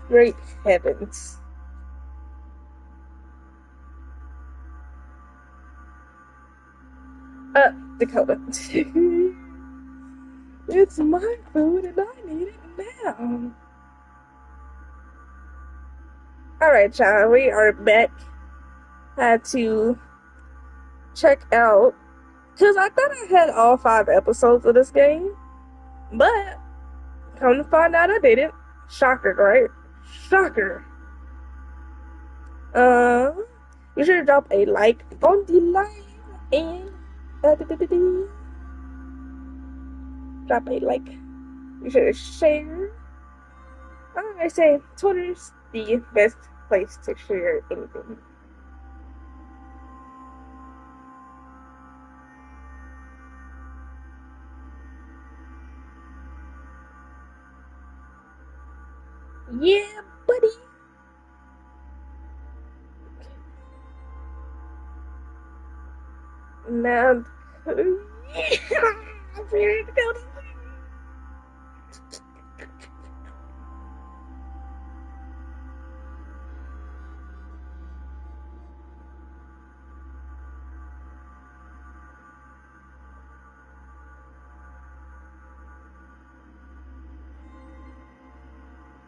Great heavens. Dakota. It's my food and I need it now. Alright, y'all, we are back. Had to check out, because I thought I had all 5 episodes of this game, but come to find out I didn't. Shocker, right? Shocker. You should drop a like on the live and drop a like. You should share. I say Twitter's the best place to share anything. Yeah, buddy. Now, I'm ready to go to sleep.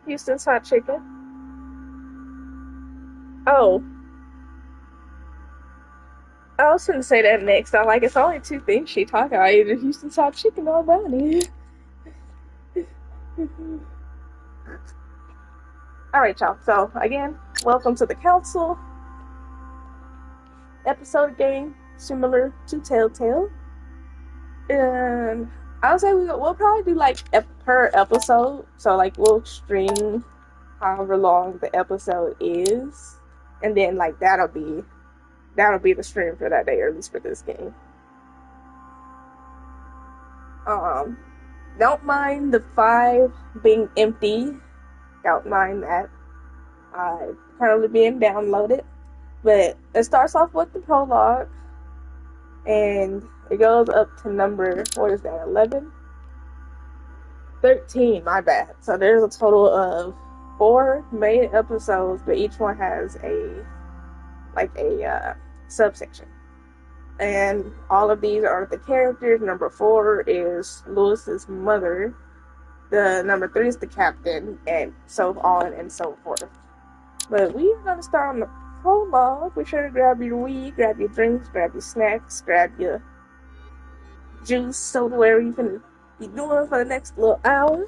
Houston's hot chicken. Oh. I was gonna say that next. I like it's only 2 things she talked about, either Houston's hot chicken or brownie. Alright, y'all. So again, welcome to the council. Episode game similar to Telltale. And I would say we'll probably do like per episode. So like we'll stream however long the episode is, and then like that'll be the stream for that day, or at least for this game. Don't mind the 5 being empty. Don't mind that. Currently being downloaded. But it starts off with the prologue, and it goes up to number, what is that, 11? 13, my bad. So there's a total of 4 main episodes, but each one has a subsection. And all of these are the characters. Number 4 is Lewis's mother. The number 3 is the captain, and so on and so forth. But we are going to start on the prologue. Be sure to grab your weed, grab your drinks, grab your snacks, grab your juice, soda, whatever you can be doing for the next little hour.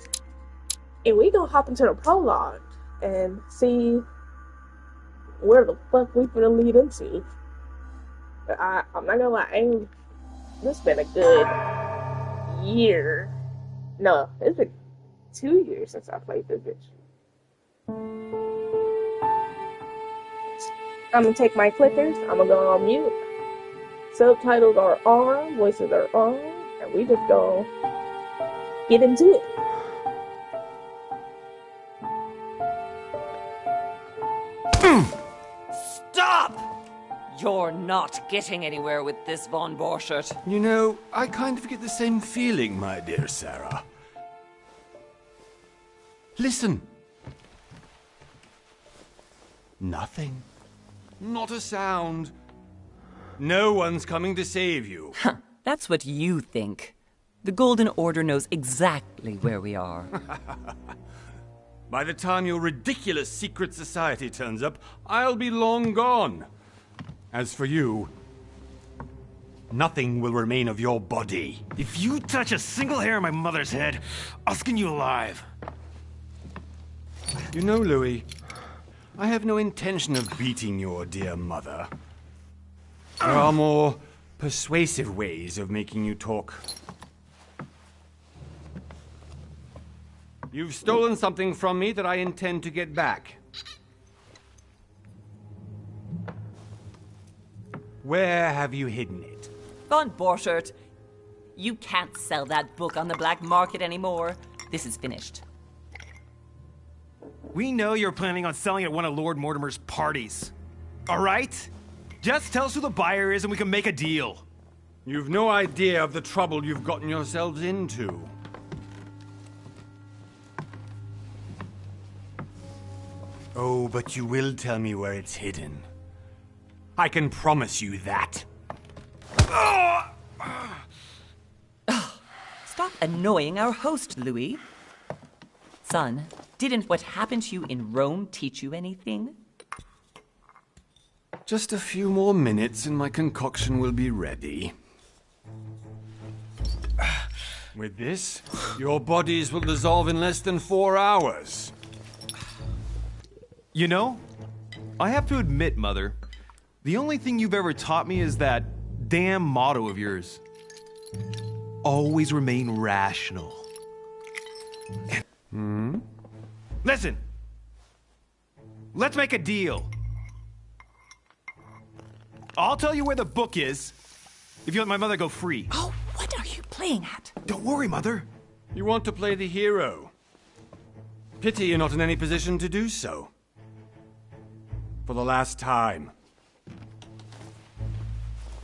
And we gonna hop into the prologue and see where the fuck we gonna lead into. But I'm not gonna lie, this been a good year. No, it's been 2 years since I played this bitch. I'm gonna take my clickers, I'm gonna go on mute. Subtitles are on, voices are on, and we just gonna get into it. Stop! You're not getting anywhere with this, Von Borchert. You know, I kind of get the same feeling, my dear Sarah. Listen. Nothing. Not a sound. No one's coming to save you. That's what you think. The Golden Order knows exactly where we are. By the time your ridiculous secret society turns up, I'll be long gone. As for you, nothing will remain of your body. If you touch a single hair on my mother's head, I'll skin you alive. You know, Louis, I have no intention of beating your dear mother. There are more persuasive ways of making you talk. You've stolen something from me that I intend to get back. Where have you hidden it? Von Borchert, you can't sell that book on the black market anymore. This is finished. We know you're planning on selling at one of Lord Mortimer's parties. All right? Just tell us who the buyer is and we can make a deal. You've no idea of the trouble you've gotten yourselves into. Oh, but you will tell me where it's hidden. I can promise you that. Stop annoying our host, Louis. Son, didn't what happened to you in Rome teach you anything? Just a few more minutes and my concoction will be ready. With this, your bodies will dissolve in less than 4 hours. You know, I have to admit, Mother, the only thing you've ever taught me is that damn motto of yours. Always remain rational. Listen. Let's make a deal. I'll tell you where the book is if you let my mother go free. Oh, what are you playing at? Don't worry, Mother. You want to play the hero. Pity you're not in any position to do so. For the last time.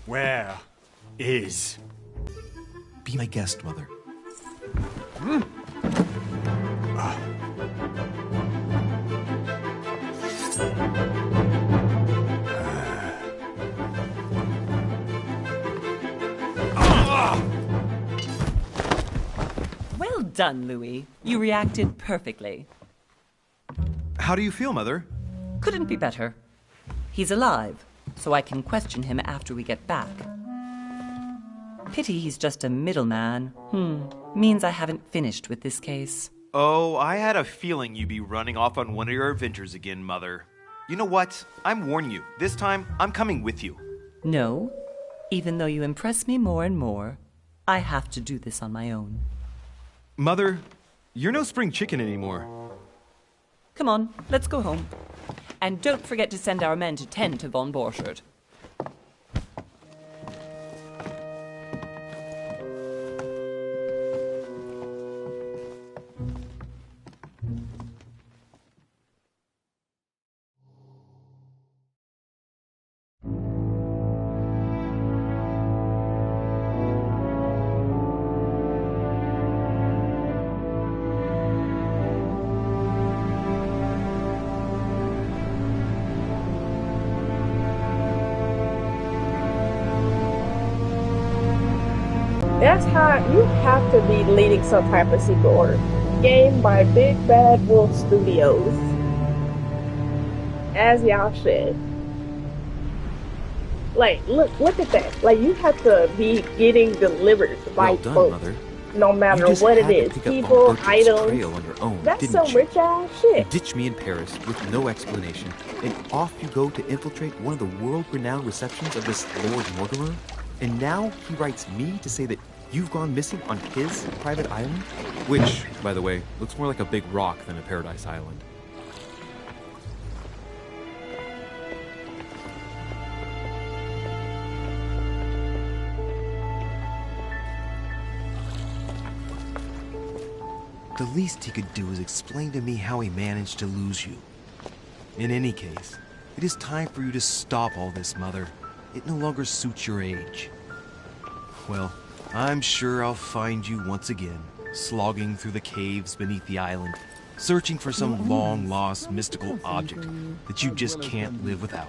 Where is... Be my guest, Mother. Well done, Louis. You reacted perfectly. How do you feel, Mother? Couldn't be better. He's alive, so I can question him after we get back. Pity he's just a middleman. Means I haven't finished with this case. Oh, I had a feeling you'd be running off on one of your adventures again, Mother. You know what? I'm warning you. This time, I'm coming with you. No, even though you impress me more and more, I have to do this on my own. Mother, you're no spring chicken anymore. Come on, let's go home. And don't forget to send our men to tend to von Borchardt. That's how you have to be leading some type of secret order. Game by Big Bad Wolf Studios. As y'all should. Like, look at that. Like, you have to be getting delivered by Well done, boat. Mother. No matter You just what it had to is. pick up People, Von Bertram's items. trail on your own, That's didn't some you? rich ass You shit. ditched me in Paris with no explanation, and off you go to infiltrate one of the world-renowned receptions of this Lord Mortimer? And now he writes me to say that you've gone missing on his private island? Which, by the way, looks more like a big rock than a paradise island. The least he could do is explain to me how he managed to lose you. In any case, it is time for you to stop all this, Mother. It no longer suits your age. Well, I'm sure I'll find you once again, slogging through the caves beneath the island, searching for some long-lost mystical object that you just can't live without.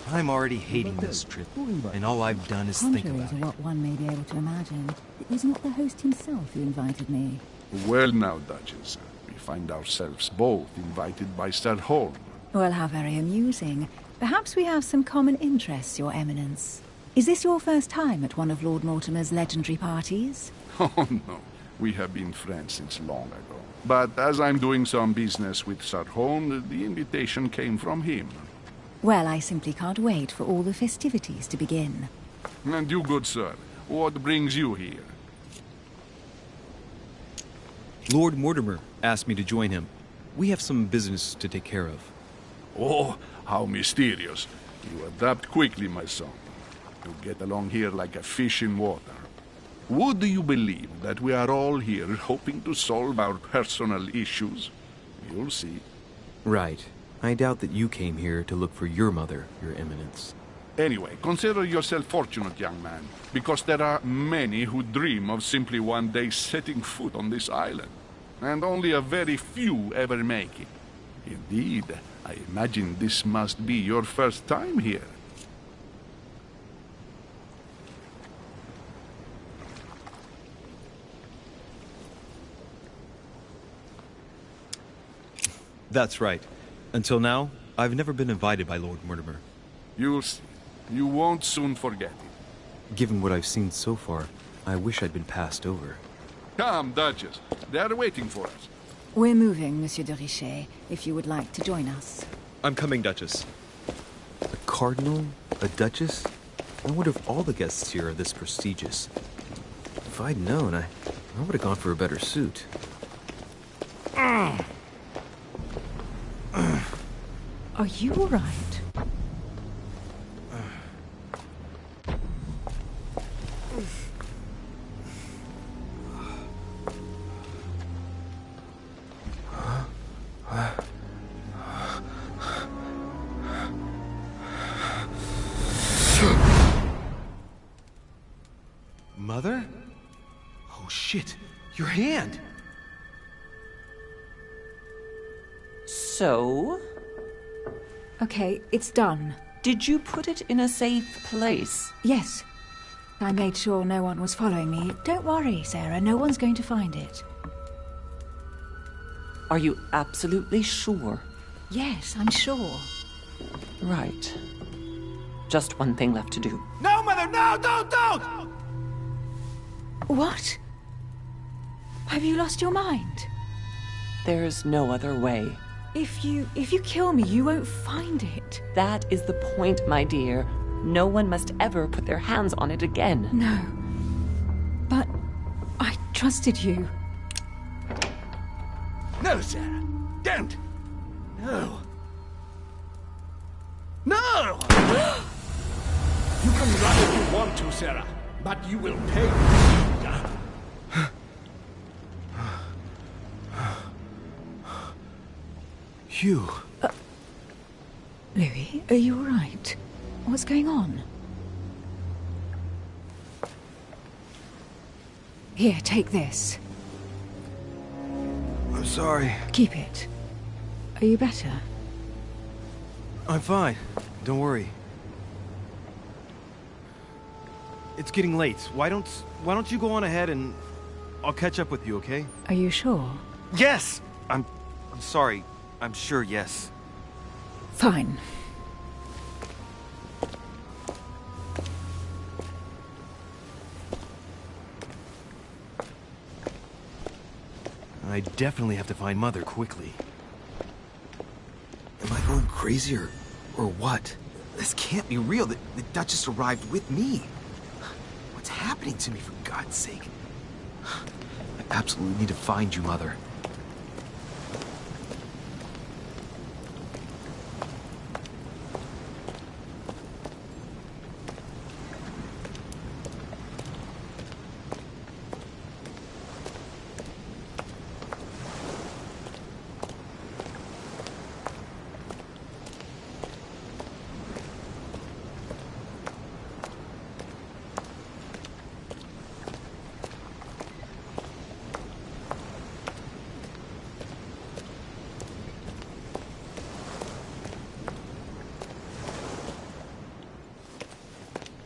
I'm already hating this trip, and all I've done is think Contrary about to it. what one may be able to imagine, it was not the host himself who invited me. Well now, Duchess, we find ourselves both invited by Sir Holm. Well, how very amusing. Perhaps we have some common interests, Your Eminence. Is this your first time at one of Lord Mortimer's legendary parties? Oh no, we have been friends since long ago. But as I'm doing some business with Sir Holm, the invitation came from him. Well, I simply can't wait for all the festivities to begin. And you, good sir, what brings you here? Lord Mortimer asked me to join him. We have some business to take care of. Oh, how mysterious. You adapt quickly, my son. You get along here like a fish in water. Would you believe that we are all here hoping to solve our personal issues? You'll see. Right. I doubt that you came here to look for your mother, Your Eminence. Anyway, consider yourself fortunate, young man, because there are many who dream of simply one day setting foot on this island, and only a very few ever make it. Indeed, I imagine this must be your first time here. That's right. Until now, I've never been invited by Lord Mortimer. You'll see. You won't soon forget it. Given what I've seen so far, I wish I'd been passed over. Come, Duchess. They are waiting for us. We're moving, Monsieur de Richet, if you would like to join us. I'm coming, Duchess. A cardinal? A duchess? I wonder if all the guests here are this prestigious. If I'd known, I would have gone for a better suit. Are you all right? Mother? Oh shit, your hand! So, Okay, it's done. did you put it in a safe place? Yes. I made sure no one was following me. Don't worry, Sarah, no one's going to find it. Are you absolutely sure? Yes, I'm sure. Right. Just one thing left to do. No, Mother, no, don't! What? Have you lost your mind? There's no other way. If you kill me, you won't find it. That is the point, my dear. No one must ever put their hands on it again. No. But I trusted you. No, Sarah. Don't. No. No! You can run if you want to, Sarah, but you will pay. Hugh. Louis, are you all right? What's going on? Here, take this. I'm sorry. Keep it. Are you better? I'm fine. Don't worry. It's getting late. Why don't you go on ahead and I'll catch up with you, okay? Are you sure? Yes! I'm sorry. I'm sure, yes. Fine. I definitely have to find Mother quickly. Am I going crazy or what? This can't be real. The Duchess arrived with me. What's happening to me, for God's sake? I absolutely need to find you, Mother.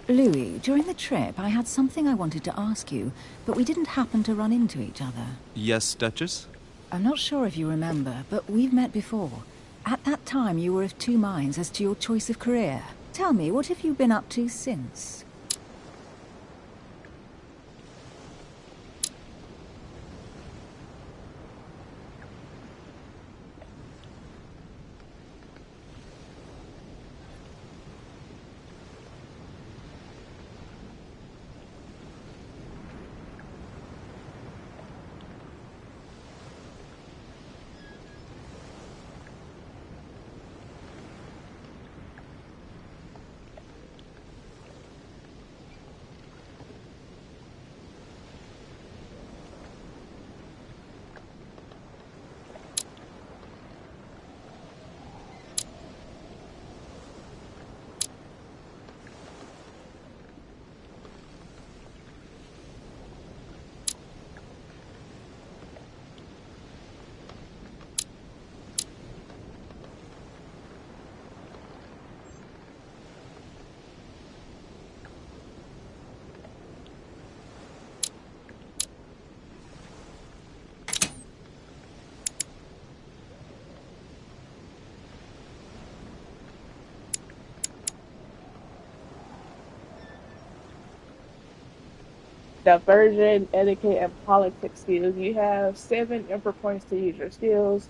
Louis, during the trip, I had something I wanted to ask you, but we didn't happen to run into each other. Yes, Duchess? I'm not sure if you remember, but we've met before. At that time, you were of two minds as to your choice of career. Tell me, what have you been up to since? Diversion, etiquette, and politics skills. You have 7 emperor points to use your skills.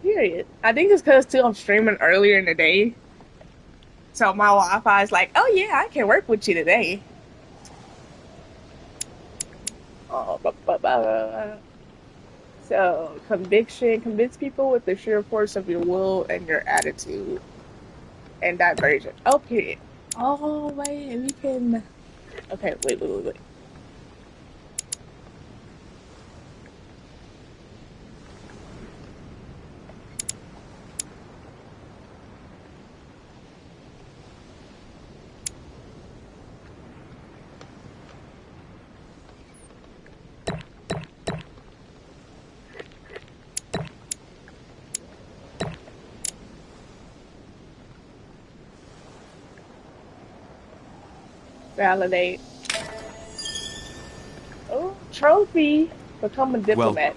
Period. I think it's because too I'm streaming earlier in the day, so my Wi-Fi is like, oh yeah, I can work with you today. Oh, So, conviction, convince people with the sheer force of your will and your attitude. And diversion. Oh, period. Oh, wait, we can. Okay, wait. Validate. Oh, trophy. Become a Well, diplomat.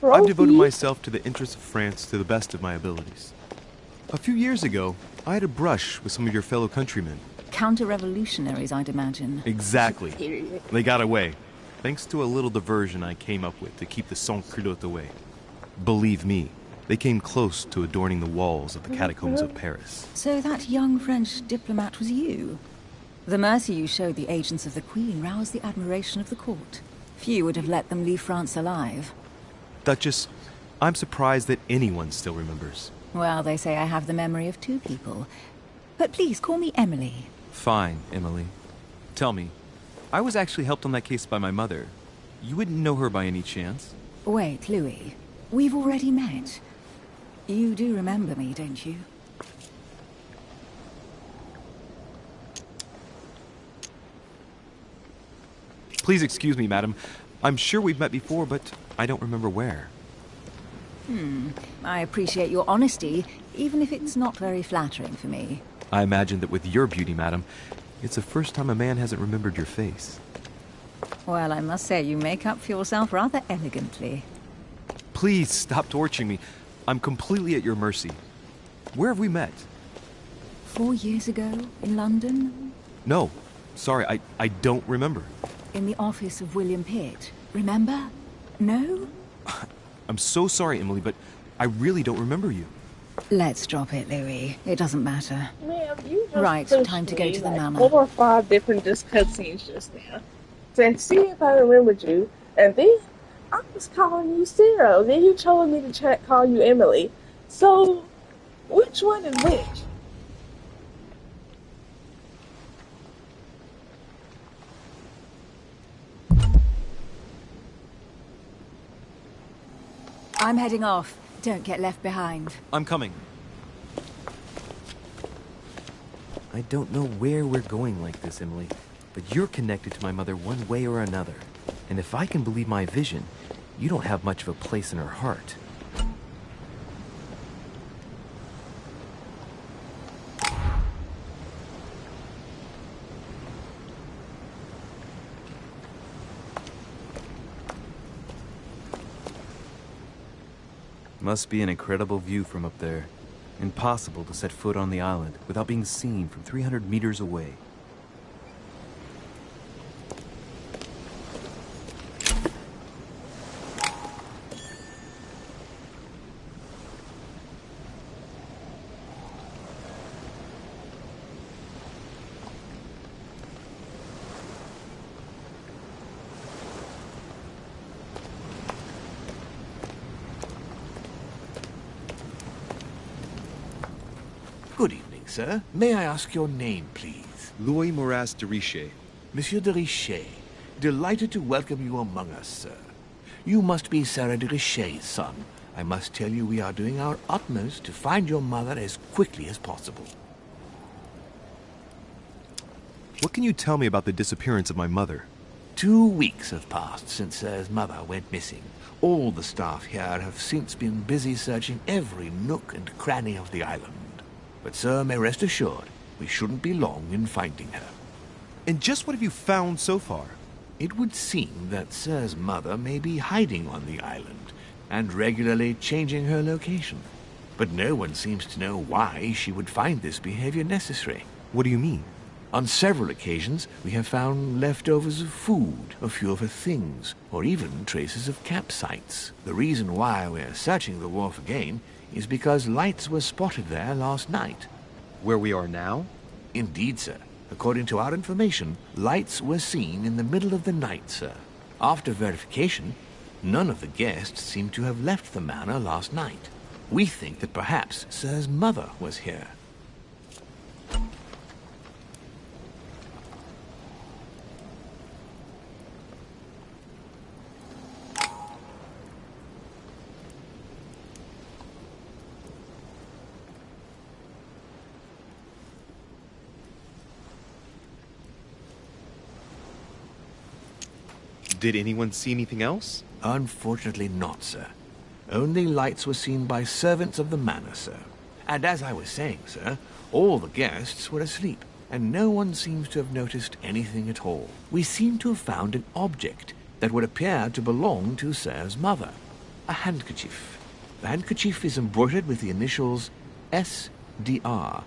I've devoted Trophy. myself to the interests of France to the best of my abilities. A few years ago, I had a brush with some of your fellow countrymen. Counter-revolutionaries, I'd imagine. Exactly. Period. They got away, thanks to a little diversion I came up with to keep the sans-culottes away. Believe me, they came close to adorning the walls of the catacombs of Paris. So that young French diplomat was you? The mercy you showed the agents of the Queen roused the admiration of the court. Few would have let them leave France alive. Duchess, I'm surprised that anyone still remembers. Well, they say I have the memory of 2 people. But please, call me Emily. Fine, Emily. Tell me, I was actually helped on that case by my mother. You wouldn't know her by any chance? Wait, Louis. We've already met. You do remember me, don't you? Please excuse me, madam. I'm sure we've met before, but I don't remember where. I appreciate your honesty, even if it's not very flattering for me. I imagine that with your beauty, madam, it's the first time a man hasn't remembered your face. Well, I must say you make up for yourself rather elegantly. Please stop torturing me. I'm completely at your mercy. Where have we met? 4 years ago, in London, No. Sorry, I don't remember. in the office of William Pitt. Remember? No? I'm so sorry, Emily, but I really don't remember you. Let's drop it, Louis. It doesn't matter. Ma'am, you just Right, pushed time to go me to the like manor. 4 or 5 different just cutscenes just now. To see if I remembered you, and then I was calling you Sarah. Then you told me to call you Emily. So, which one is which? I'm heading off. Don't get left behind. I'm coming. I don't know where we're going like this, Emily, but you're connected to my mother one way or another. And if I can believe my vision, you don't have much of a place in her heart. Must be an incredible view from up there. Impossible to set foot on the island without being seen from 300 meters away. Good evening, sir. May I ask your name, please? Louis Moras de Richet. Monsieur de Richet. Delighted to welcome you among us, sir. You must be Sarah de Richet's son. I must tell you we are doing our utmost to find your mother as quickly as possible. What can you tell me about the disappearance of my mother? 2 weeks have passed since Sir's mother went missing. All the staff here have since been busy searching every nook and cranny of the island. But Sir may rest assured, we shouldn't be long in finding her. And just what have you found so far? It would seem that Sir's mother may be hiding on the island and regularly changing her location. But no one seems to know why she would find this behavior necessary. What do you mean? On several occasions, we have found leftovers of food, a few of her things, or even traces of campsites. The reason why we're searching the wharf again is because lights were spotted there last night. Where we are now? Indeed, sir. According to our information, lights were seen in the middle of the night, sir. After verification, none of the guests seem to have left the manor last night. We think that perhaps Sir's mother was here. Did anyone see anything else? Unfortunately not, sir. Only lights were seen by servants of the manor, sir. And as I was saying, sir, all the guests were asleep, and no one seems to have noticed anything at all. We seem to have found an object that would appear to belong to Sir's mother. A handkerchief. The handkerchief is embroidered with the initials S.D.R.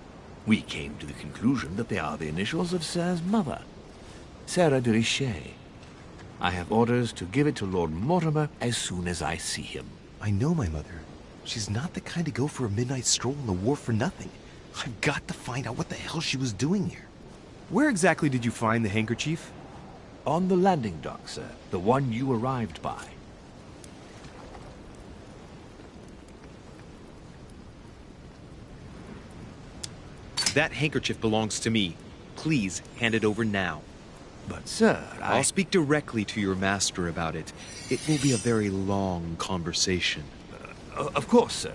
We came to the conclusion that they are the initials of Sir's mother, Sarah de Richet. I have orders to give it to Lord Mortimer as soon as I see him. I know my mother. She's not the kind to go for a midnight stroll on the wharf for nothing. I've got to find out what the hell she was doing here. Where exactly did you find the handkerchief? On the landing dock, sir. The one you arrived by. That handkerchief belongs to me. Please hand it over now. But, sir, I'll speak directly to your master about it. It will be a very long conversation. Of course, sir.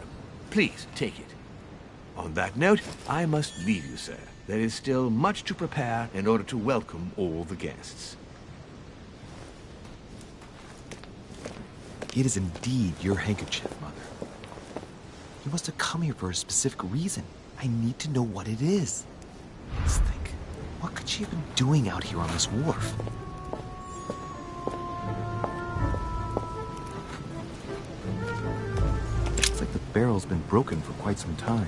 Please, take it. On that note, I must leave you, sir. There is still much to prepare in order to welcome all the guests. It is indeed your handkerchief, Mother. You must have come here for a specific reason. I need to know what it is. Let's think. What could she have been doing out here on this wharf? Looks like the barrel's been broken for quite some time.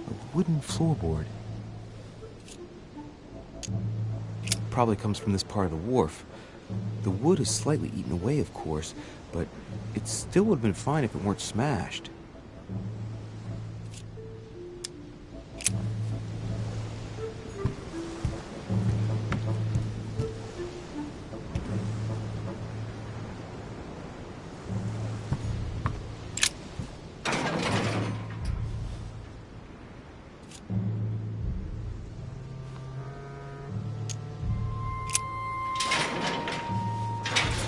A wooden floorboard. Probably comes from this part of the wharf. The wood is slightly eaten away, of course, but it still would have been fine if it weren't smashed.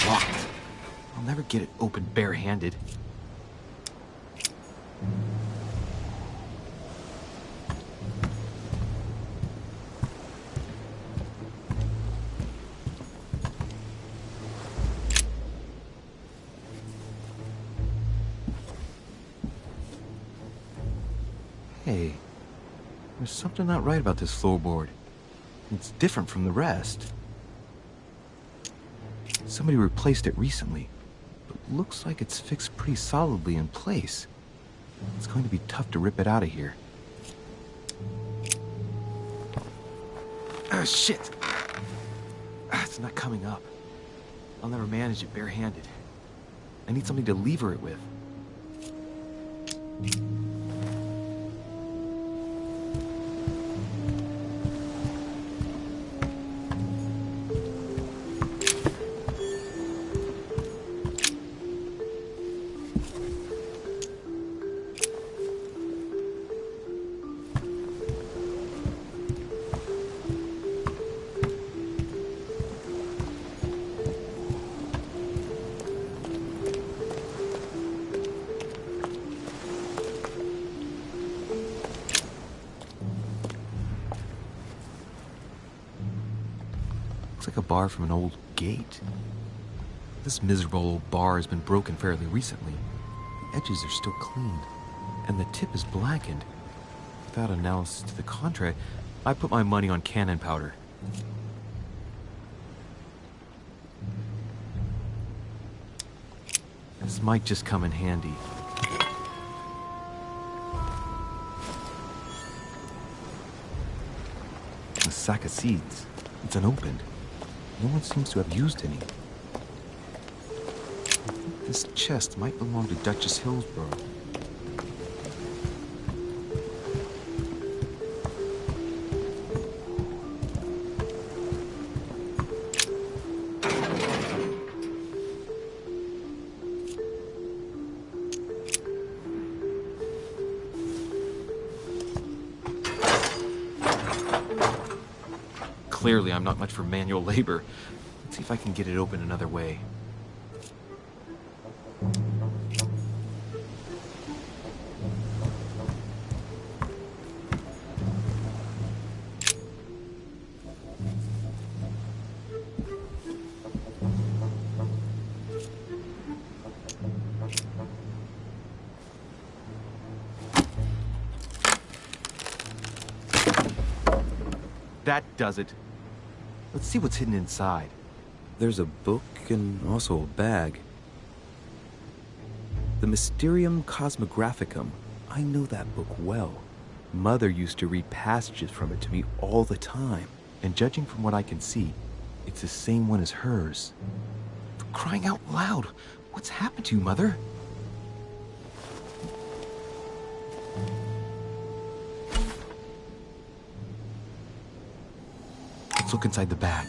Locked. I'll never get it open barehanded. Hey, there's something not right about this floorboard. It's different from the rest. Somebody replaced it recently, but looks like it's fixed pretty solidly in place. It's going to be tough to rip it out of here. Ah, shit! It's not coming up. I'll never manage it barehanded. I need something to lever it with. Looks like a bar from an old gate. This miserable old bar has been broken fairly recently. The edges are still clean, and the tip is blackened. Without analysis to the contrary, I put my money on cannon powder. This might just come in handy. A sack of seeds. It's unopened. No one seems to have used any. This chest might belong to Duchess Hillsborough. Clearly, I'm not much for manual labor. Let's see if I can get it open another way. That does it. Let's see what's hidden inside. There's a book and also a bag. The Mysterium Cosmographicum. I know that book well. Mother used to read passages from it to me all the time. And judging from what I can see, it's the same one as hers. For crying out loud, what's happened to you, Mother? Let's look inside the bag.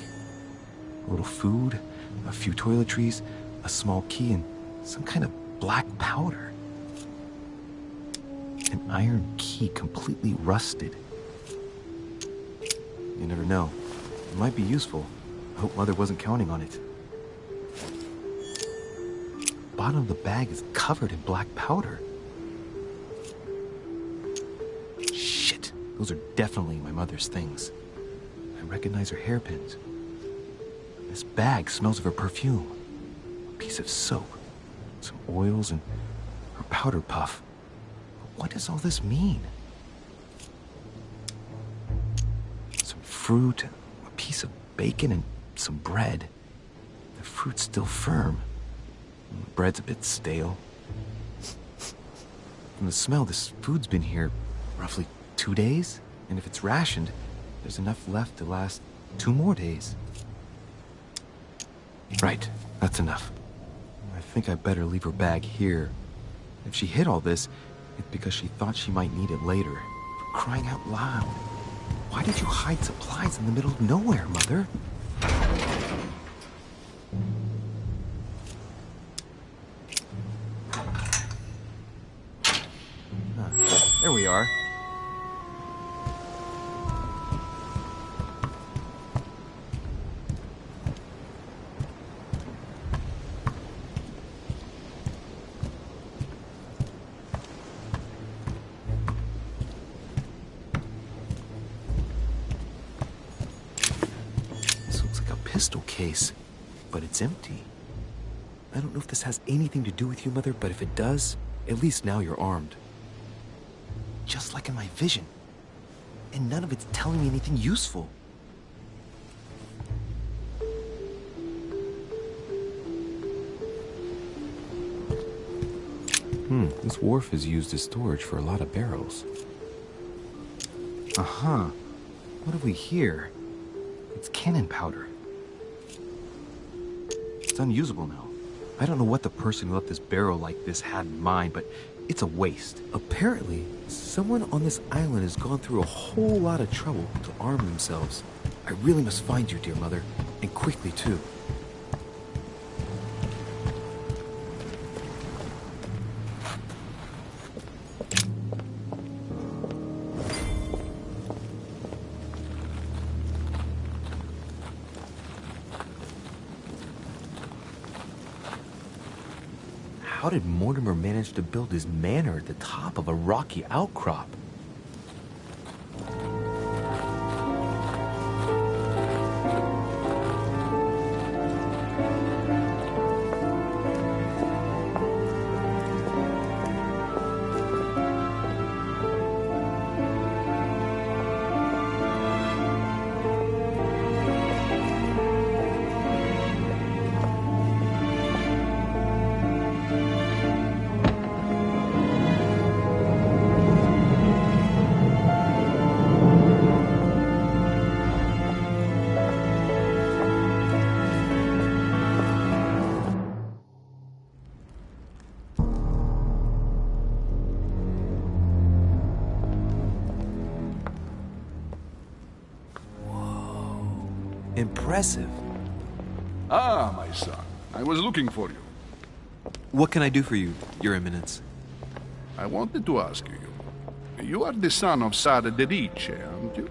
A little food, a few toiletries, a small key, and some kind of black powder. An iron key completely rusted. You never know. It might be useful. I hope Mother wasn't counting on it. The bottom of the bag is covered in black powder. Shit, those are definitely my mother's things. I recognize her hairpins. This bag smells of her perfume. A piece of soap, some oils, and her powder puff. But what does all this mean? Some fruit, a piece of bacon, and some bread. The fruit's still firm. And the bread's a bit stale. From the smell, this food's been here roughly 2 days. And if it's rationed, there's enough left to last 2 more days. Right, that's enough. I think I better leave her bag here. If she hid all this, it's because she thought she might need it later. For crying out loud. Why did you hide supplies in the middle of nowhere, Mother? There we are. Pistol case, but it's empty. I don't know if this has anything to do with you, Mother, but if it does, at least now you're armed. Just like in my vision. And none of it's telling me anything useful. This wharf is used as storage for a lot of barrels. Uh-huh. What have we here? It's cannon powder. It's unusable now. I don't know what the person who left this barrel like this had in mind, but it's a waste. Apparently, someone on this island has gone through a whole lot of trouble to arm themselves. I really must find you, dear Mother, and quickly, too. How did Mortimer manage to build his manor at the top of a rocky outcrop? Impressive. Ah, my son. I was looking for you. What can I do for you, Your Eminence? I wanted to ask you. You are the son of Sara de Riche, aren't you?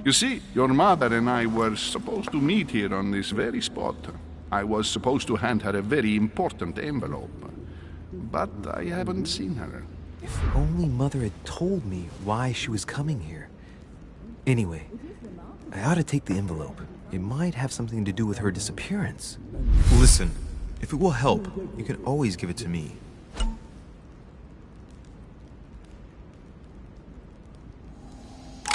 You see, your mother and I were supposed to meet here on this very spot. I was supposed to hand her a very important envelope. But I haven't seen her. If only Mother had told me why she was coming here. Anyway, I ought to take the envelope. It might have something to do with her disappearance. Listen, if it will help, you can always give it to me.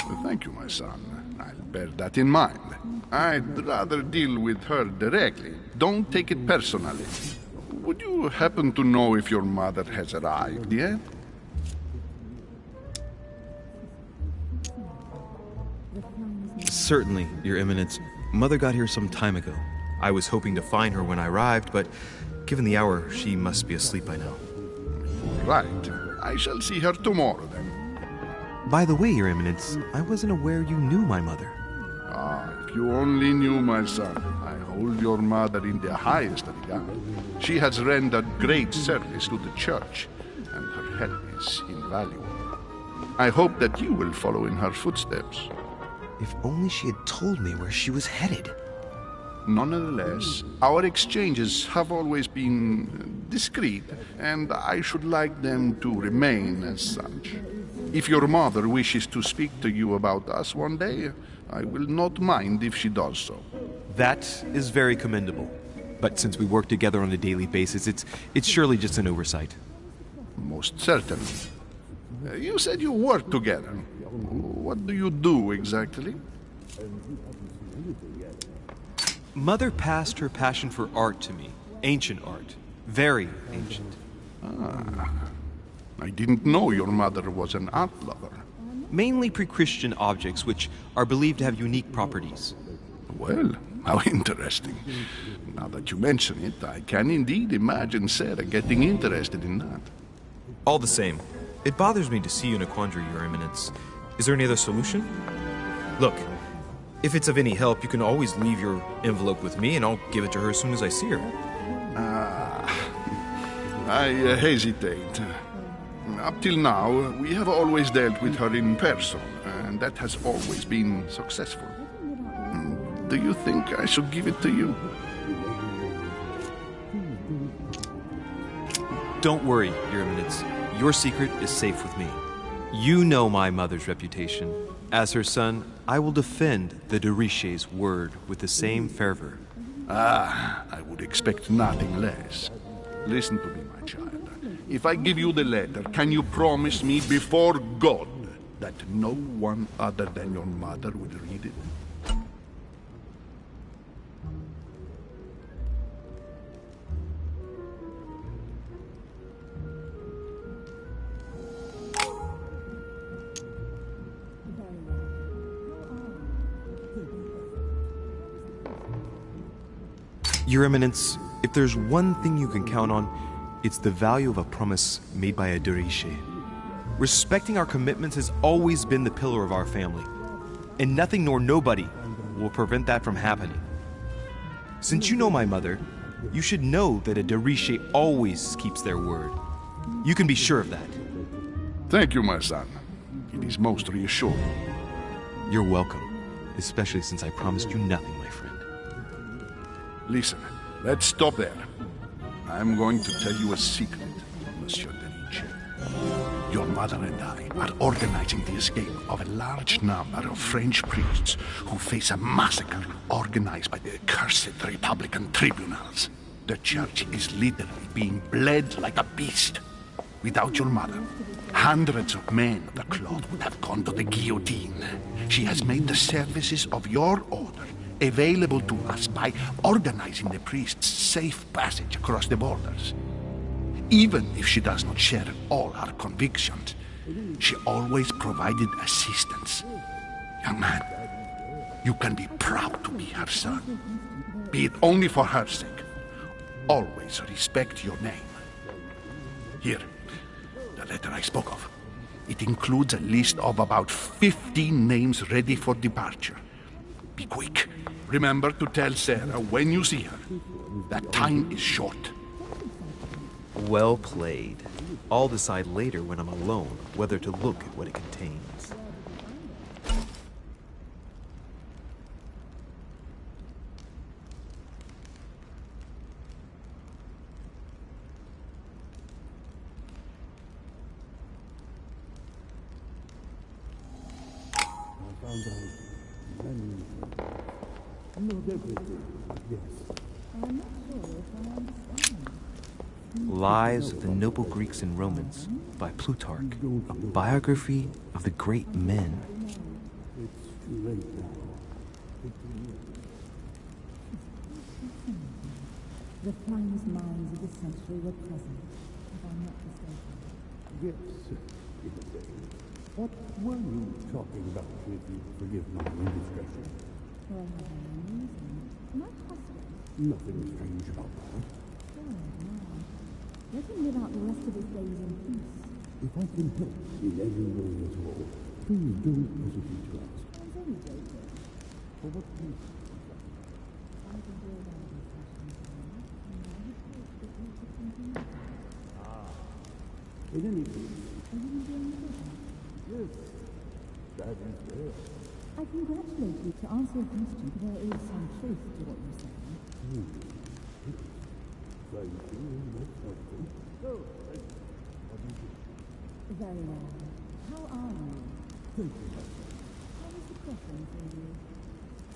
Well, thank you, my son. I'll bear that in mind. I'd rather deal with her directly. Don't take it personally. Would you happen to know if your mother has arrived yet? Certainly, Your Eminence. Mother got here some time ago. I was hoping to find her when I arrived, but given the hour, she must be asleep by now. Right. I shall see her tomorrow, then. By the way, Your Eminence, I wasn't aware you knew my mother. Ah, if you only knew, my son. I hold your mother in the highest regard. She has rendered great service to the church, and her help is invaluable. I hope that you will follow in her footsteps. If only she had told me where she was headed. Nonetheless, our exchanges have always been discreet, and I should like them to remain as such. If your mother wishes to speak to you about us one day, I will not mind if she does so. That is very commendable. But since we work together on a daily basis, it's surely just an oversight. Most certainly. You said you work together. What do you do exactly? Mother passed her passion for art to me. Ancient art. Very ancient. Ah. I didn't know your mother was an art lover. Mainly pre-Christian objects, which are believed to have unique properties. Well, how interesting. Now that you mention it, I can indeed imagine Sarah getting interested in that. All the same, it bothers me to see you in a quandary, Your Eminence. Is there any other solution? Look, if it's of any help, you can always leave your envelope with me, and I'll give it to her as soon as I see her. I hesitate. Up till now, we have always dealt with her in person, and that has always been successful. Do you think I should give it to you? Don't worry, Your Eminence. Your secret is safe with me. You know my mother's reputation. As her son, I will defend the de Riche's word with the same fervor. Ah, I would expect nothing less. Listen to me, my child. If I give you the letter, can you promise me before God that no one other than your mother will read it? Your Eminence, if there's one thing you can count on, it's the value of a promise made by a de Riche. Respecting our commitments has always been the pillar of our family, and nothing nor nobody will prevent that from happening. Since you know my mother, you should know that a de Riche always keeps their word. You can be sure of that. Thank you, my son. It is most reassuring. You're welcome, especially since I promised you nothing, my friend. Listen, let's stop there. I'm going to tell you a secret, Monsieur de Riche. Your mother and I are organizing the escape of a large number of French priests who face a massacre organized by the accursed Republican tribunals. The church is literally being bled like a beast. Without your mother, hundreds of men of the cloth would have gone to the guillotine. She has made the services of your order available to us by organizing the priests' safe passage across the borders. Even if she does not share all our convictions, she always provided assistance. Young man, you can be proud to be her son. Be it only for her sake. Always respect your name. Here, the letter I spoke of. It includes a list of about 15 names ready for departure. Be quick. Remember to tell Sarah when you see her that time is short. Well played. I'll decide later when I'm alone whether to look at what it contains. Lives of the Noble Greeks and Romans by Plutarch, a biography of the great men. The finest minds of the century were present, if I'm not mistaken. Yes, what were you talking about, if you forgive my indiscretion? Well, how amusing. My husband. Nothing strange about that. Good man. Let him live out the rest of his days in peace. If I can help in any way at all, please don't hesitate to ask. I'm very joking. For what reason? I've enjoyed our discussions, and I hope that we could continue. In any case, Are you enjoying the business? yes, that is there. I congratulate you. To answer your question, there is some truth to what you're saying. Thank you, that's helpful. Oh, what do you think? Very well. How are you? Thank you. How is the preference for you?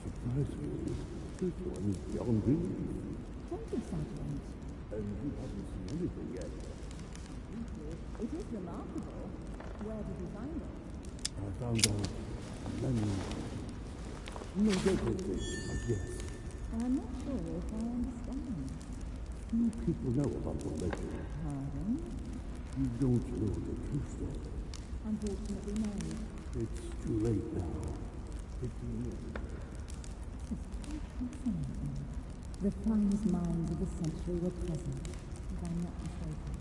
Surprisingly, this one is beyond belief. Don't exaggerate. And you haven't seen anything yet. It is remarkable. Where did you find it? I found out many... No, don't hesitate. Yes. I'm not sure if I understand. Few people know about the legend. Pardon? You don't know the true story. Unfortunately, no. It's too late now. 15 years ago. Fascinating. The finest minds of the century were present, if I'm not mistaken.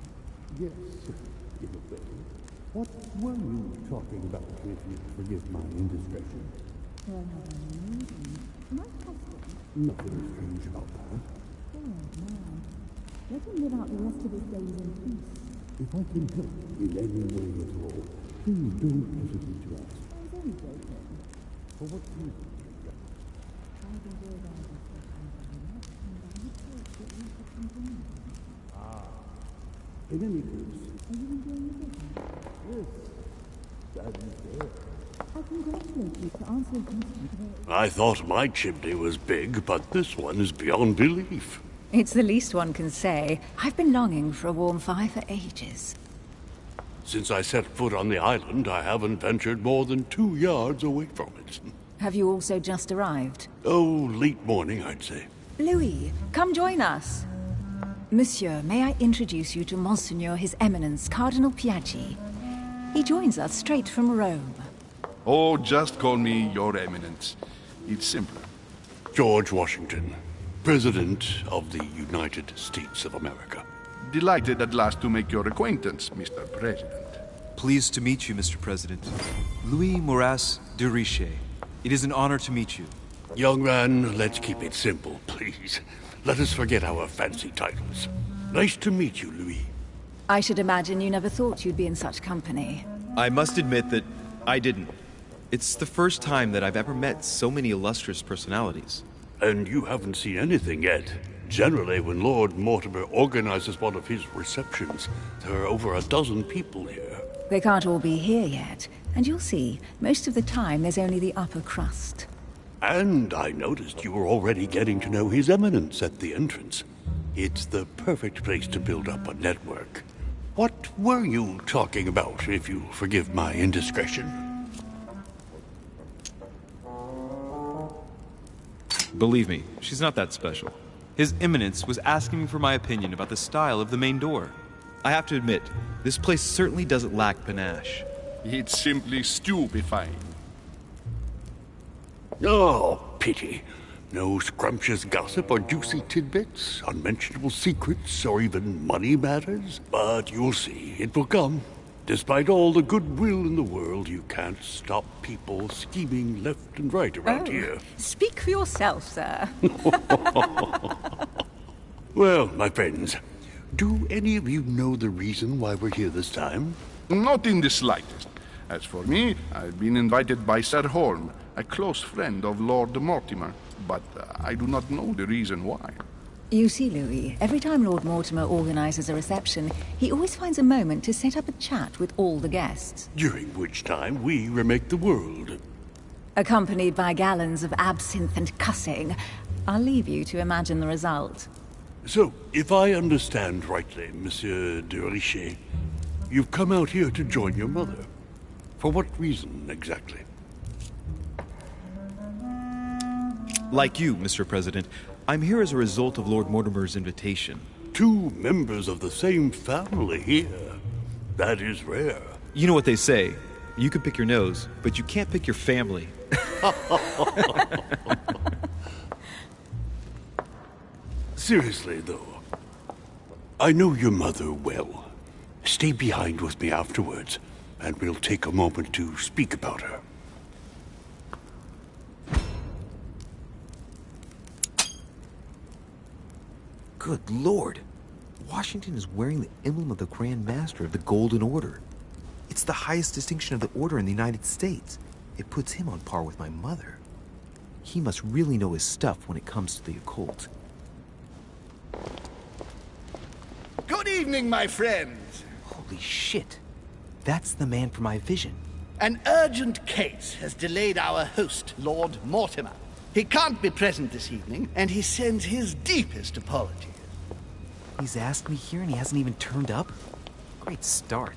Yes, in a way. What were you talking about, if you forgive my indiscretion? Well, how amusing. My husband. Nothing strange about that. Good man. Let him live out the rest of his days in peace. If I can help in any way at all, please don't hesitate to ask. I was only joking. For what reason? I've enjoyed our discussions very much, and I hope that we could continue. In any case, Are you enjoying the business? yes, that is there. I congratulate you. To answer your question today. I thought my chimney was big, but this one is beyond belief. It's the least one can say. I've been longing for a warm fire for ages. Since I set foot on the island, I haven't ventured more than 2 yards away from it. Have you also just arrived? Oh, late morning, I'd say. Louis, come join us. Monsieur, may I introduce you to Monseigneur His Eminence, Cardinal Piaggi? He joins us straight from Rome. Oh, just call me Your Eminence. It's simpler. George Washington, President of the United States of America. Delighted at last to make your acquaintance, Mr. President. Pleased to meet you, Mr. President. Louis Moras de Richet. It is an honor to meet you. Young man, let's keep it simple, please. Let us forget our fancy titles. Nice to meet you, Louis. I should imagine you never thought you'd be in such company. I must admit that I didn't. It's the first time that I've ever met so many illustrious personalities. And you haven't seen anything yet. Generally, when Lord Mortimer organizes one of his receptions, there are over a dozen people here. They can't all be here yet, and you'll see, most of the time there's only the upper crust. And I noticed you were already getting to know His Eminence at the entrance. It's the perfect place to build up a network. What were you talking about, if you forgive my indiscretion? Believe me, she's not that special. His Eminence was asking me for my opinion about the style of the main door. I have to admit, this place certainly doesn't lack panache. It's simply stupefying. Oh, pity. No scrumptious gossip or juicy tidbits, unmentionable secrets, or even money matters. But you'll see, it will come. Despite all the goodwill in the world, you can't stop people scheming left and right around here. Speak for yourself, sir. Well, my friends, do any of you know the reason why we're here this time? Not in the slightest. As for me, I've been invited by Sir Holm, a close friend of Lord Mortimer, but I do not know the reason why. You see, Louis, every time Lord Mortimer organizes a reception, he always finds a moment to set up a chat with all the guests. During which time we remake the world. Accompanied by gallons of absinthe and cussing. I'll leave you to imagine the result. So, if I understand rightly, Monsieur de Richet, you've come out here to join your mother. For what reason, exactly? Like you, Mr. President, I'm here as a result of Lord Mortimer's invitation. 2 members of the same family here. That is rare. You know what they say. You can pick your nose, but you can't pick your family. Seriously, though, I know your mother well. Stay behind with me afterwards, and we'll take a moment to speak about her. Good Lord. Washington is wearing the emblem of the Grand Master of the Golden Order. It's the highest distinction of the Order in the United States. It puts him on par with my mother. He must really know his stuff when it comes to the occult. Good evening, my friends. Holy shit. That's the man for my vision. An urgent case has delayed our host, Lord Mortimer. He can't be present this evening, and he sends his deepest apologies. He's asked me here and he hasn't even turned up? Great start.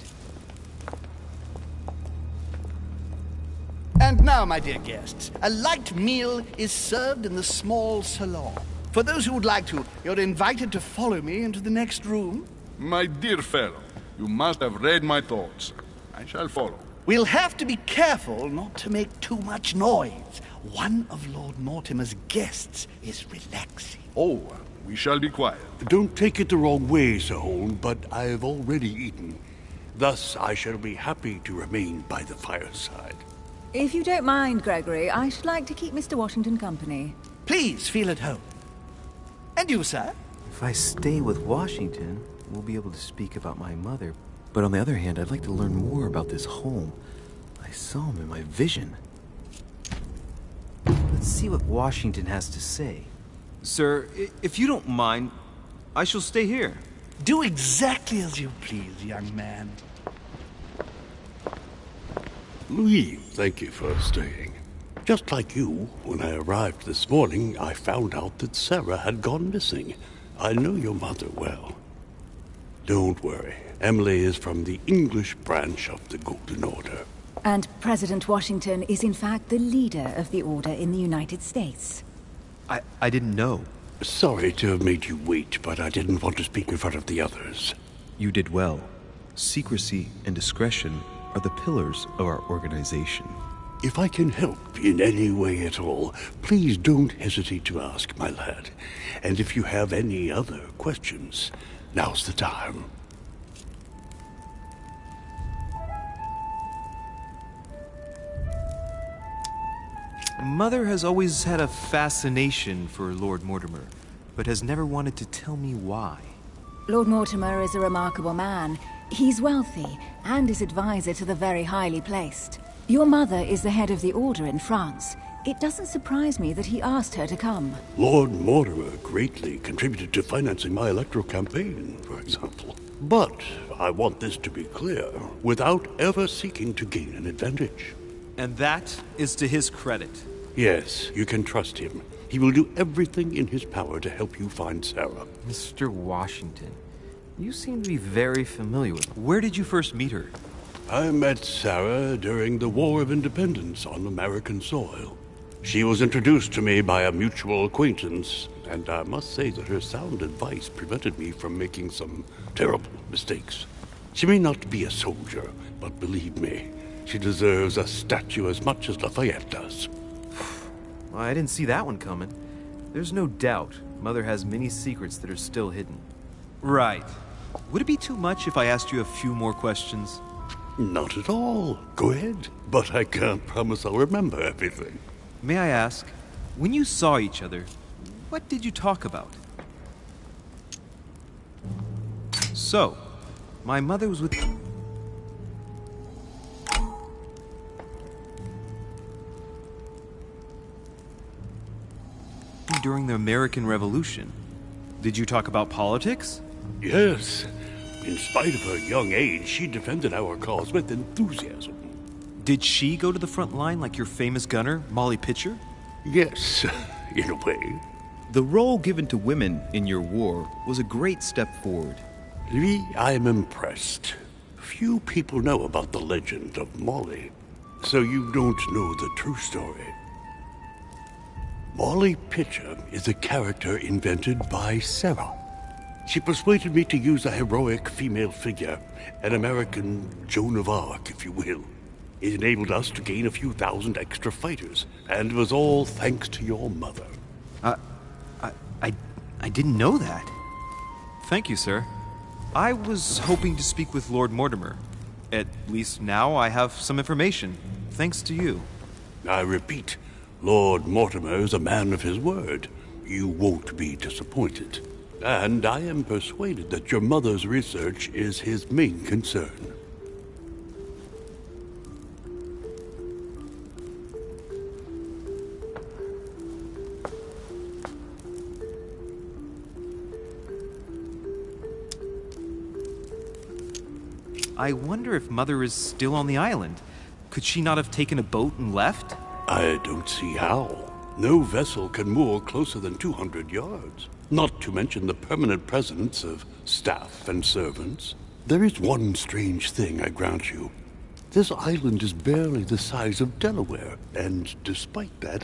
And now, my dear guests, a light meal is served in the small salon. For those who would like to, you're invited to follow me into the next room. My dear fellow, you must have read my thoughts. I shall follow. We'll have to be careful not to make too much noise. One of Lord Mortimer's guests is relaxing. Oh, we shall be quiet. Don't take it the wrong way, Sir Holm, but I've already eaten. Thus, I shall be happy to remain by the fireside. If you don't mind, Gregory, I should like to keep Mr. Washington company. Please feel at home. And you, sir? If I stay with Washington, we'll be able to speak about my mother. But on the other hand, I'd like to learn more about this home. I saw him in my vision. Let's see what Washington has to say. Sir, if you don't mind, I shall stay here. Do exactly as you please, young man. Louis, thank you for staying. Just like you, when I arrived this morning, I found out that Sarah had gone missing. I know your mother well. Don't worry. Emily is from the English branch of the Golden Order. And President Washington is in fact the leader of the Order in the United States. I didn't know. Sorry to have made you wait, but I didn't want to speak in front of the others. You did well. Secrecy and discretion are the pillars of our organization. If I can help in any way at all, please don't hesitate to ask, my lad. And if you have any other questions, now's the time. Mother has always had a fascination for Lord Mortimer, but has never wanted to tell me why. Lord Mortimer is a remarkable man. He's wealthy and is advisor to the very highly placed. Your mother is the head of the Order in France. It doesn't surprise me that he asked her to come. Lord Mortimer greatly contributed to financing my electoral campaign, for example. But I want this to be clear, without ever seeking to gain an advantage. And that is to his credit. Yes, you can trust him. He will do everything in his power to help you find Sarah. Mr. Washington, you seem to be very familiar with her. Where did you first meet her? I met Sarah during the War of Independence on American soil. She was introduced to me by a mutual acquaintance, and I must say that her sound advice prevented me from making some terrible mistakes. She may not be a soldier, but believe me, she deserves a statue as much as Lafayette does. Well, I didn't see that one coming. There's no doubt Mother has many secrets that are still hidden. Right. Would it be too much if I asked you a few more questions? Not at all. Go ahead. But I can't promise I'll remember everything. May I ask, when you saw each other, what did you talk about? So, my mother was with... during the American Revolution. Did you talk about politics? Yes. In spite of her young age, she defended our cause with enthusiasm. Did she go to the front line like your famous gunner, Molly Pitcher? Yes, in a way. The role given to women in your war was a great step forward. Louis, I'm impressed. Few people know about the legend of Molly, so you don't know the true story. Molly Pitcher is a character invented by Sarah. She persuaded me to use a heroic female figure, an American Joan of Arc, if you will. It enabled us to gain a few thousand extra fighters, and it was all thanks to your mother. I didn't know that. Thank you, sir. I was hoping to speak with Lord Mortimer. At least now I have some information, thanks to you. I repeat, Lord Mortimer is a man of his word. You won't be disappointed. And I am persuaded that your mother's research is his main concern. I wonder if Mother is still on the island. Could she not have taken a boat and left? I don't see how. No vessel can moor closer than 200 yards. Not to mention the permanent presence of staff and servants. There is one strange thing, I grant you. This island is barely the size of Delaware, and despite that,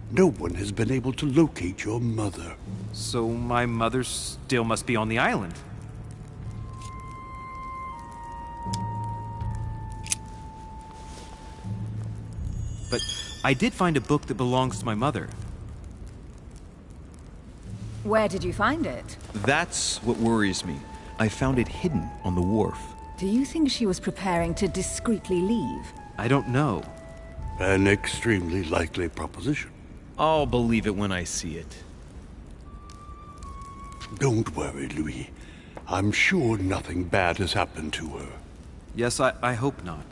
no one has been able to locate your mother. So my mother still must be on the island. But I did find a book that belongs to my mother. Where did you find it? That's what worries me. I found it hidden on the wharf. Do you think she was preparing to discreetly leave? I don't know. An extremely likely proposition. I'll believe it when I see it. Don't worry, Louis. I'm sure nothing bad has happened to her. Yes, I hope not.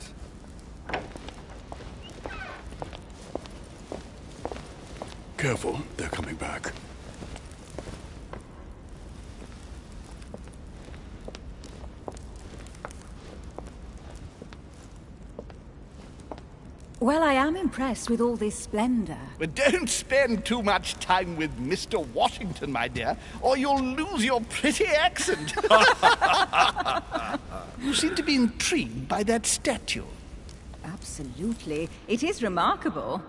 Careful, they're coming back. Well, I am impressed with all this splendor. But don't spend too much time with Mr. Washington, my dear, or you'll lose your pretty accent. You seem to be intrigued by that statue. Absolutely. It is remarkable.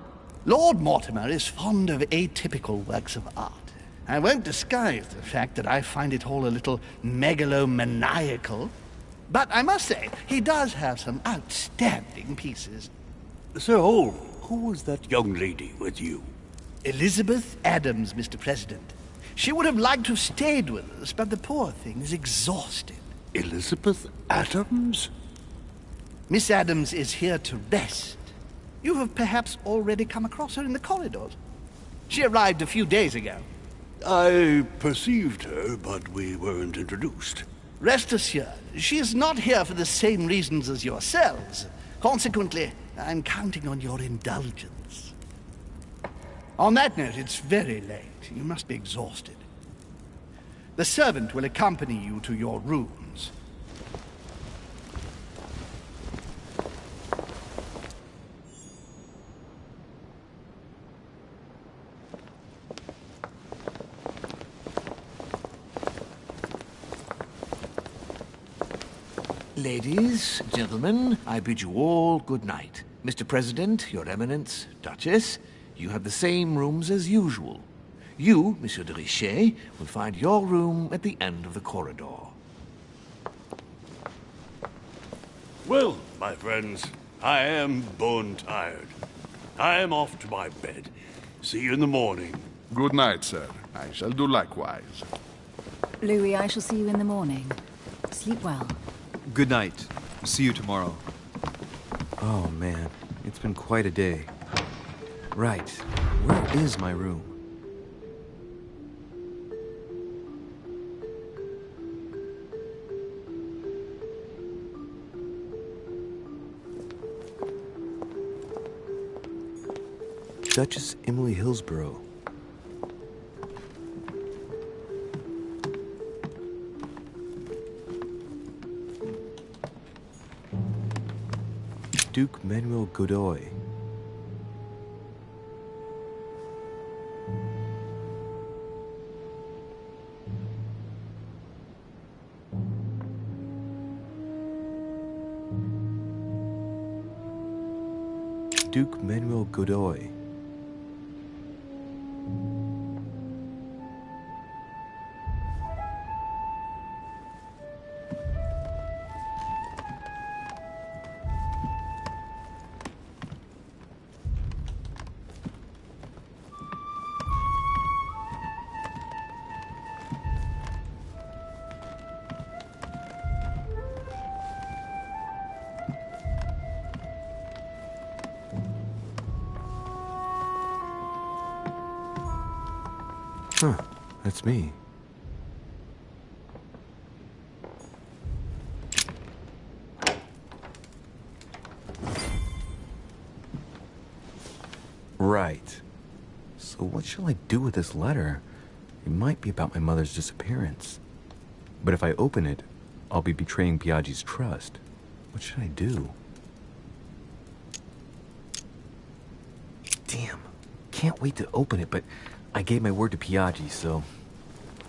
Lord Mortimer is fond of atypical works of art. I won't disguise the fact that I find it all a little megalomaniacal. But I must say, he does have some outstanding pieces. Sir Hole, who was that young lady with you? Elizabeth Adams, Mr. President. She would have liked to have stayed with us, but the poor thing is exhausted. Elizabeth Adams? Miss Adams is here to rest. You have perhaps already come across her in the corridors. She arrived a few days ago. I perceived her, but we weren't introduced. Rest assured, she is not here for the same reasons as yourselves. Consequently, I'm counting on your indulgence. On that note, it's very late. You must be exhausted. The servant will accompany you to your rooms. Ladies, gentlemen, I bid you all good night. Mr. President, Your Eminence, Duchess, you have the same rooms as usual. You, Monsieur de Richet, will find your room at the end of the corridor. Well, my friends, I am bone tired. I am off to my bed. See you in the morning. Good night, sir. I shall do likewise. Louis, I shall see you in the morning. Sleep well. Good night. See you tomorrow. Oh man, it's been quite a day. Right, where is my room? Duchess Emily Hillsborough. Duke Manuel Godoy. Duke Manuel Godoy. Huh, that's me. Right. So what shall I do with this letter? It might be about my mother's disappearance. But if I open it, I'll be betraying Biaggi's trust. What should I do? Damn. Can't wait to open it, but I gave my word to Biaggi, so...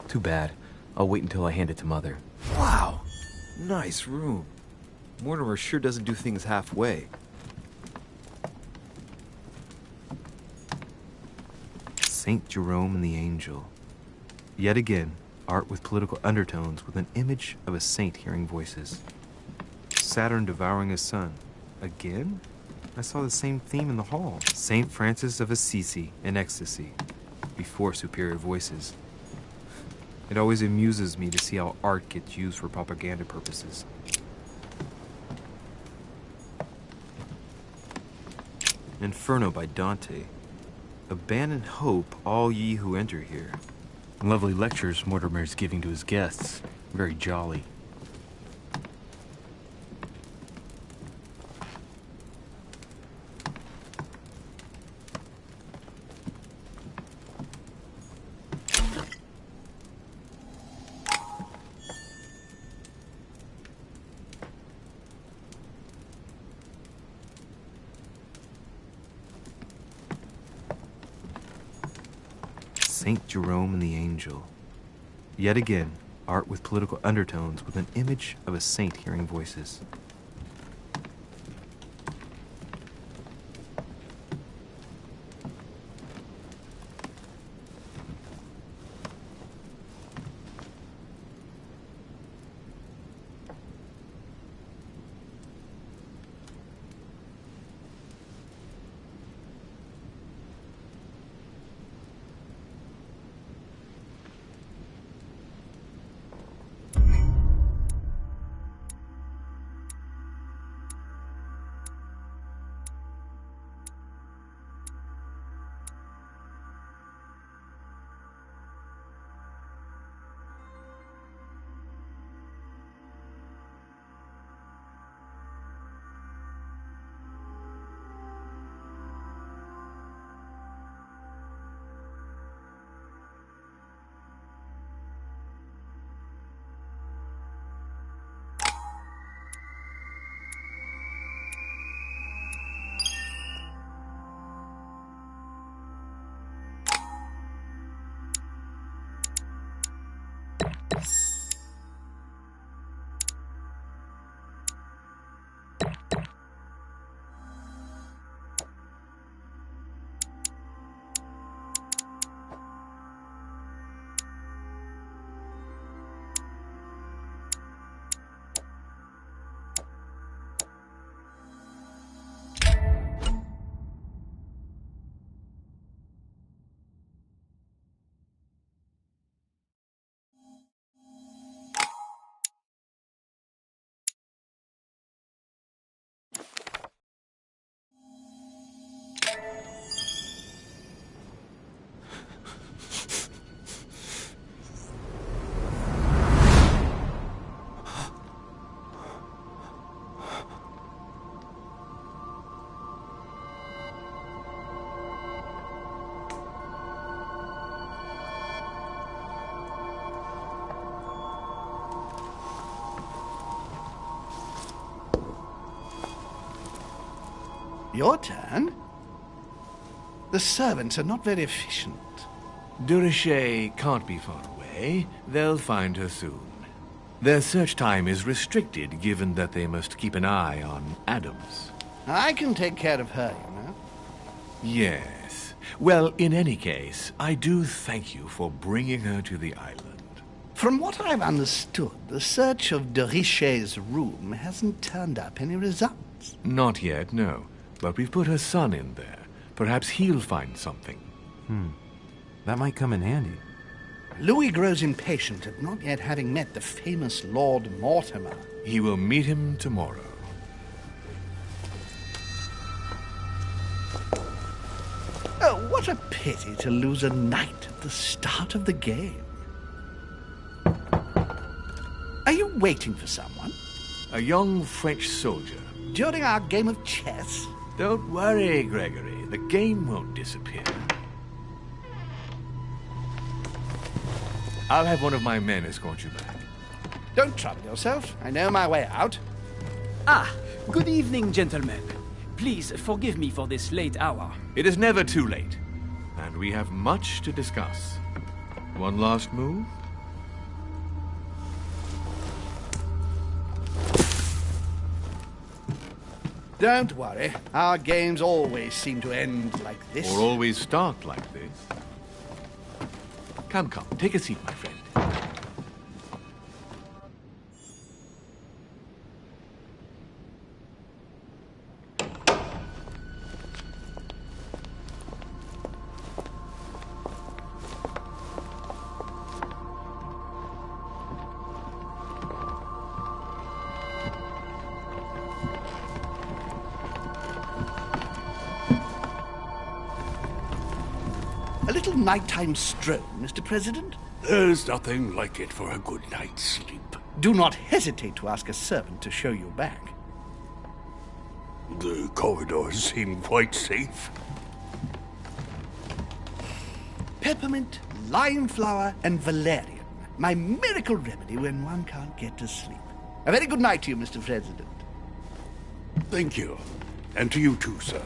Too bad. I'll wait until I hand it to Mother. Wow! Nice room. Mortimer sure doesn't do things halfway. Saint Jerome and the Angel. Yet again, art with political undertones with an image of a saint hearing voices. Saturn devouring his sun. Again? I saw the same theme in the hall. Saint Francis of Assisi in ecstasy. Before superior voices. It always amuses me to see how art gets used for propaganda purposes. Inferno by Dante. Abandon hope, all ye who enter here. Lovely lectures Mortimer's giving to his guests. Very jolly. Saint Jerome and the Angel. Yet again, art with political undertones with an image of a saint hearing voices. Your turn? The servants are not very efficient. De Richet can't be far away. They'll find her soon. Their search time is restricted, given that they must keep an eye on Adams. I can take care of her, you know. Yes. Well, in any case, I do thank you for bringing her to the island. From what I've understood, the search of de Richet's room hasn't turned up any results. Not yet, no. But we've put her son in there. Perhaps he'll find something. That might come in handy. Louis grows impatient at not yet having met the famous Lord Mortimer. He will meet him tomorrow. Oh, what a pity to lose a knight at the start of the game. Are you waiting for someone? A young French soldier. During our game of chess? Don't worry, Gregory. The game won't disappear. I'll have one of my men escort you back. Don't trouble yourself. I know my way out. Ah, good evening, gentlemen. Please forgive me for this late hour. It is never too late, and we have much to discuss. One last move? Don't worry. Our games always seem to end like this. Or always start like this. Come, take a seat, my friend. A little nighttime stroll, Mr. President? There's nothing like it for a good night's sleep. Do not hesitate to ask a servant to show you back. The corridors seem quite safe. Peppermint, lime flower, and valerian. My miracle remedy when one can't get to sleep. A very good night to you, Mr. President. Thank you. And to you too, sir.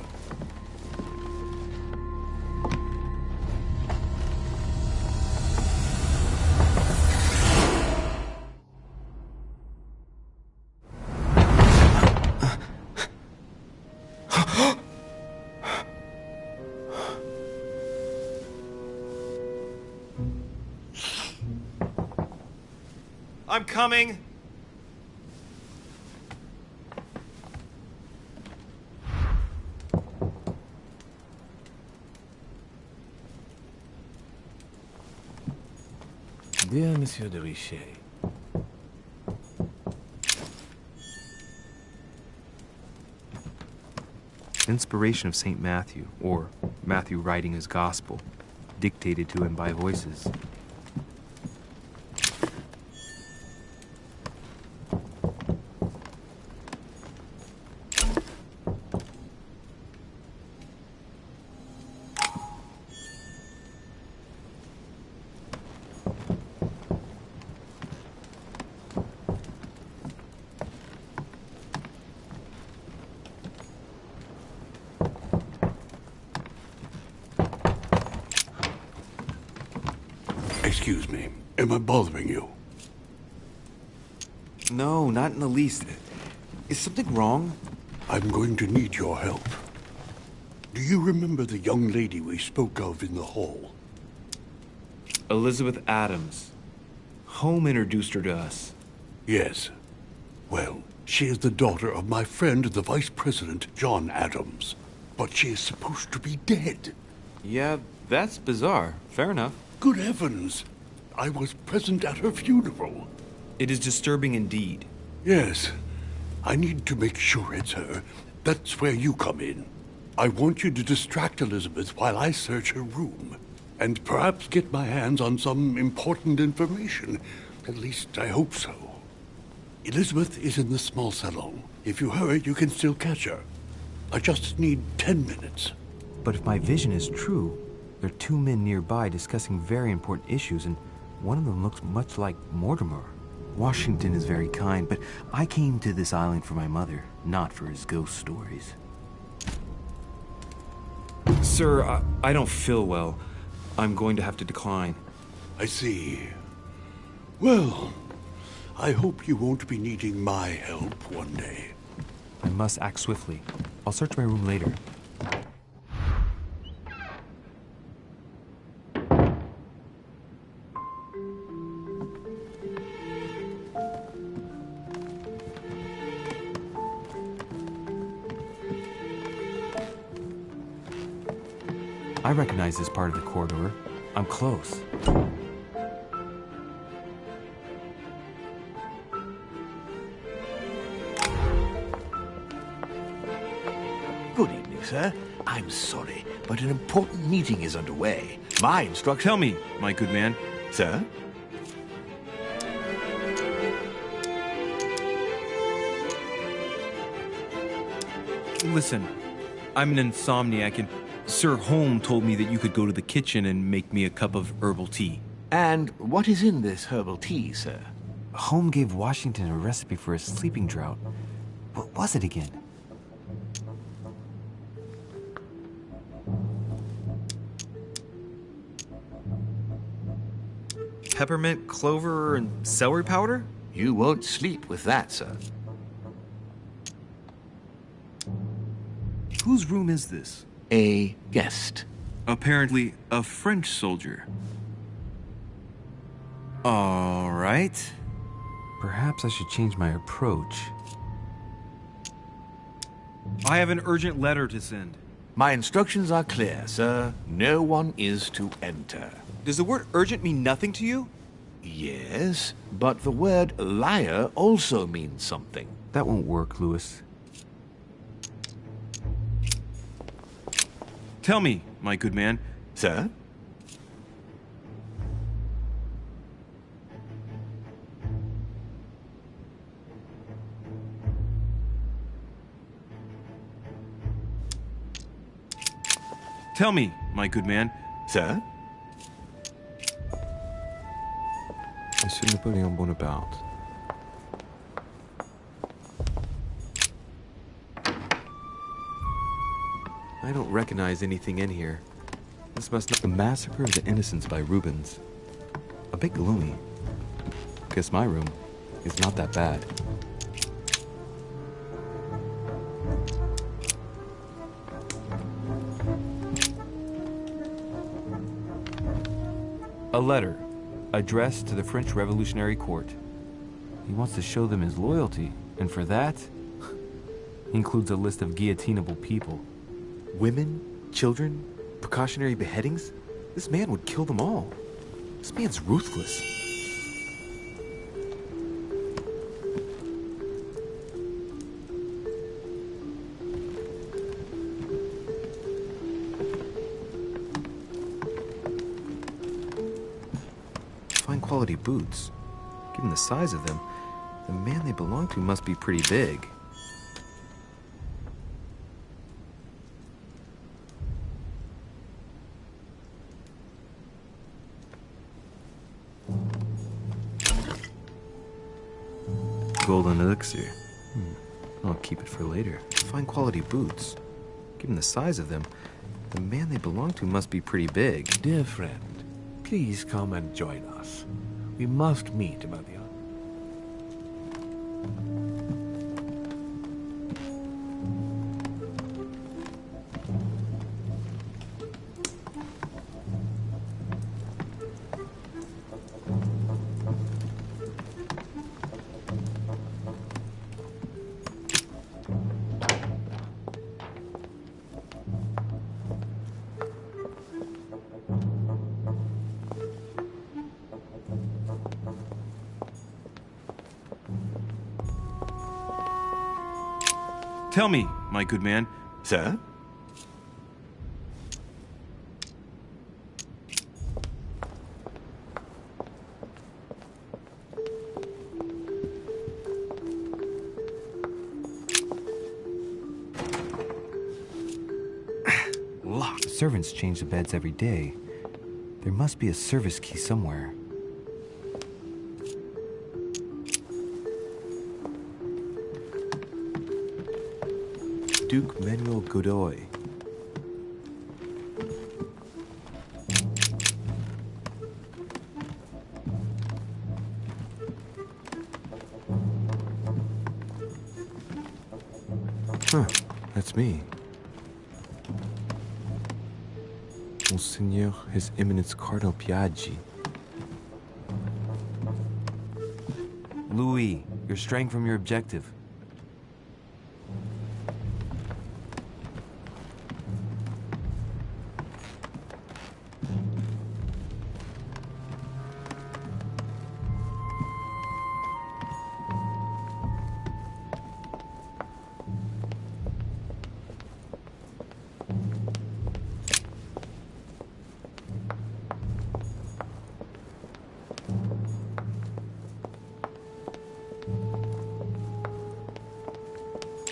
I'm coming. Dear Monsieur de Richet, Inspiration of St. Matthew, or Matthew writing his gospel, dictated to him by voices. Excuse me. Am I bothering you? No, not in the least. Is something wrong? I'm going to need your help. Do you remember the young lady we spoke of in the hall? Elizabeth Adams. Home introduced her to us. Yes. Well, she is the daughter of my friend, the Vice President, John Adams. But she is supposed to be dead. Yeah, that's bizarre. Fair enough. Good heavens! I was present at her funeral. It is disturbing indeed. Yes. I need to make sure it's her. That's where you come in. I want you to distract Elizabeth while I search her room. And perhaps get my hands on some important information. At least, I hope so. Elizabeth is in the small salon. If you hurry, you can still catch her. I just need 10 minutes. But if my vision is true, there are two men nearby discussing very important issues, and one of them looks much like Mortimer. Washington is very kind, but I came to this island for my mother, not for his ghost stories. Sir, I don't feel well. I'm going to have to decline. I see. Well, I hope you won't be needing my help one day. I must act swiftly. I'll search my room later. I recognize this part of the corridor. I'm close. Good evening, sir. I'm sorry, but an important meeting is underway. My instructions... Tell me, my good man. Sir? Listen, I'm an insomniac, and Sir Holm told me that you could go to the kitchen and make me a cup of herbal tea. And what is in this herbal tea, sir? Holm gave Washington a recipe for a sleeping draught. What was it again? Peppermint, clover, and celery powder? You won't sleep with that, sir. Whose room is this? A guest. Apparently a French soldier. All right. Perhaps I should change my approach. I have an urgent letter to send. My instructions are clear, sir. No one is to enter. Does the word urgent mean nothing to you? Yes, but the word liar also means something. That won't work, Louis. Tell me, my good man. Sir? Tell me, my good man. Sir? Monsieur Napoléon Bonaparte. I don't recognize anything in here. This must not be The Massacre of the Innocents by Rubens. A bit gloomy. Guess my room is not that bad. A letter addressed to the French Revolutionary Court. He wants to show them his loyalty, and for that, he includes a list of guillotinable people. Women, children, precautionary beheadings? This man would kill them all. This man's ruthless. Fine quality boots. Given the size of them, the man they belong to must be pretty big. Golden elixir. I'll keep it for later. Fine quality boots. Given the size of them, the man they belong to must be pretty big. Dear friend, please come and join us. We must meet about the... Tell me, my good man. Sir? Locked. Servants change the beds every day. There must be a service key somewhere. Duke Manuel Godoy. Huh, that's me. Monseigneur, His Eminence Cardinal Piaggi. Louis, you're straying from your objective.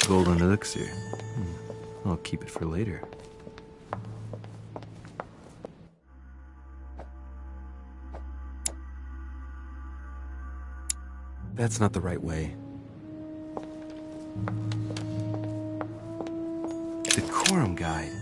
Golden elixir. I'll keep it for later. That's not the right way. Decorum guide.